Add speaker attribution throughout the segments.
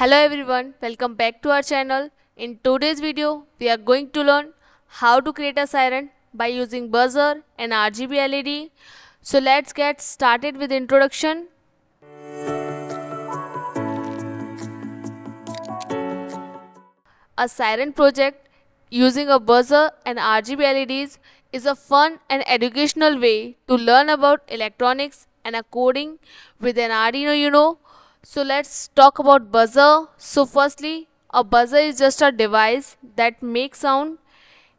Speaker 1: Hello everyone, welcome back to our channel. In today's video, we are going to learn how to create a siren by using buzzer and RGB LED. So let's get started with introduction. A siren project using a buzzer and RGB LEDs is a fun and educational way to learn about electronics and a coding with an Arduino Uno. So let's talk about buzzer. So firstly, a buzzer is just a device that makes sound.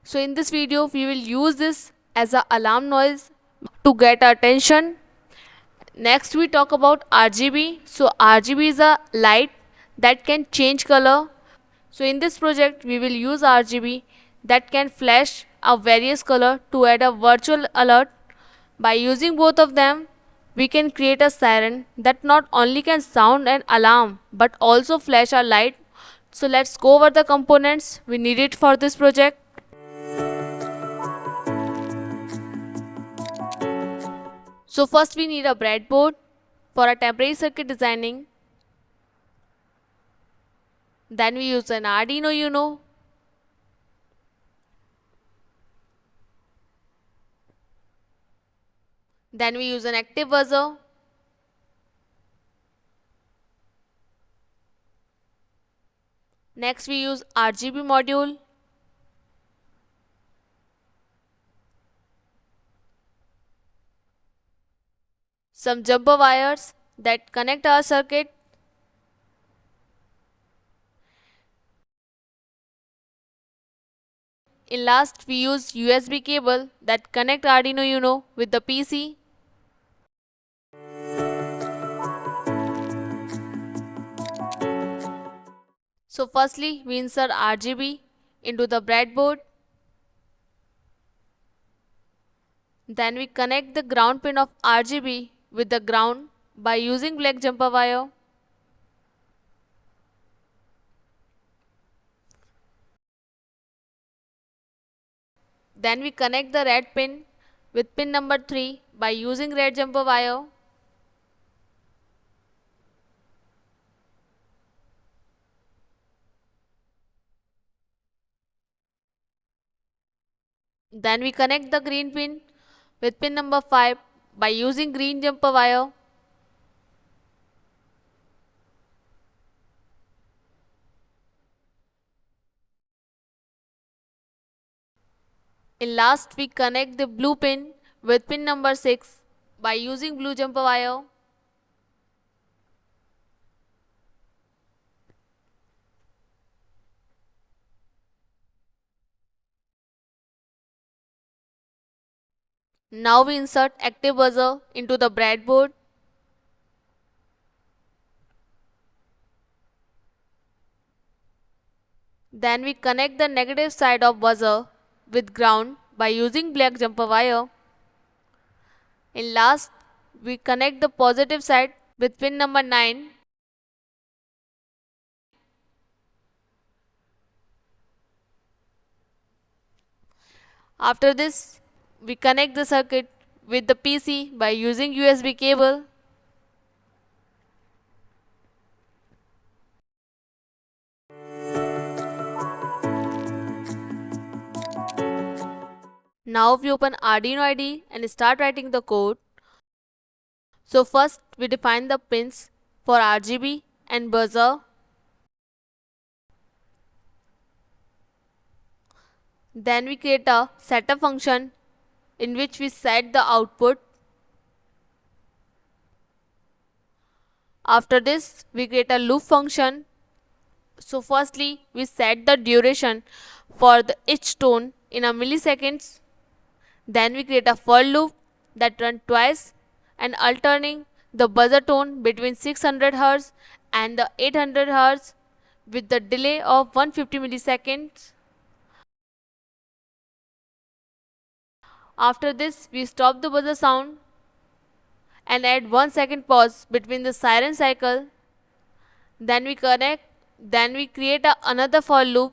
Speaker 1: So in this video, we will use this as an alarm noise to get our attention. Next we talk about RGB. So RGB is a light that can change color. So in this project we will use RGB that can flash a various color to add a virtual alert. By using both of them, we can create a siren that not only can sound an alarm but also flash a light. So let's go over the components we needed for this project. So first we need a breadboard for a temporary circuit designing. Then we use an Arduino Uno. Then we use an active buzzer. Next we use RGB module. Some jumper wires that connect our circuit. In last we use USB cable that connect Arduino Uno with the PC. So firstly we insert RGB into the breadboard. Then we connect the ground pin of RGB with the ground by using black jumper wire. Then we connect the red pin with pin number 3 by using red jumper wire. Then we connect the green pin with pin number 5 by using green jumper wire. In last we connect the blue pin with pin number 6 by using blue jumper wire. Now we insert active buzzer into the breadboard. Then we connect the negative side of buzzer with ground by using black jumper wire. In last, we connect the positive side with pin number 9. After this, we connect the circuit with the PC by using USB cable. Now we open Arduino IDE and start writing the code. So first we define the pins for RGB and buzzer. Then we create a setup function in which we set the output. After this we create a loop function. So firstly we set the duration for each tone in a milliseconds. Then we create a for loop that runs twice and alternating the buzzer tone between 600 Hz and the 800 Hz with the delay of 150 milliseconds. After this we stop the buzzer sound and add 1 second pause between the siren cycle. Then we create another for loop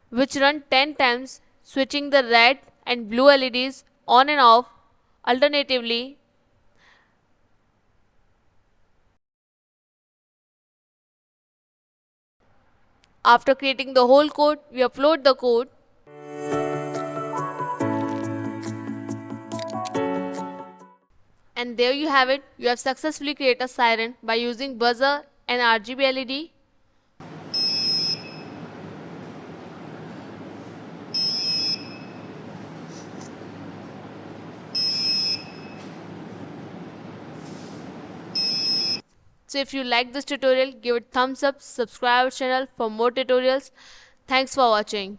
Speaker 1: which run 10 times, switching the red and blue LEDs on and off alternatively. After creating the whole code, we upload the code. And there you have it. You have successfully created a siren by using buzzer and RGB LED. So if you like this tutorial, give it thumbs up, subscribe our channel for more tutorials. Thanks for watching.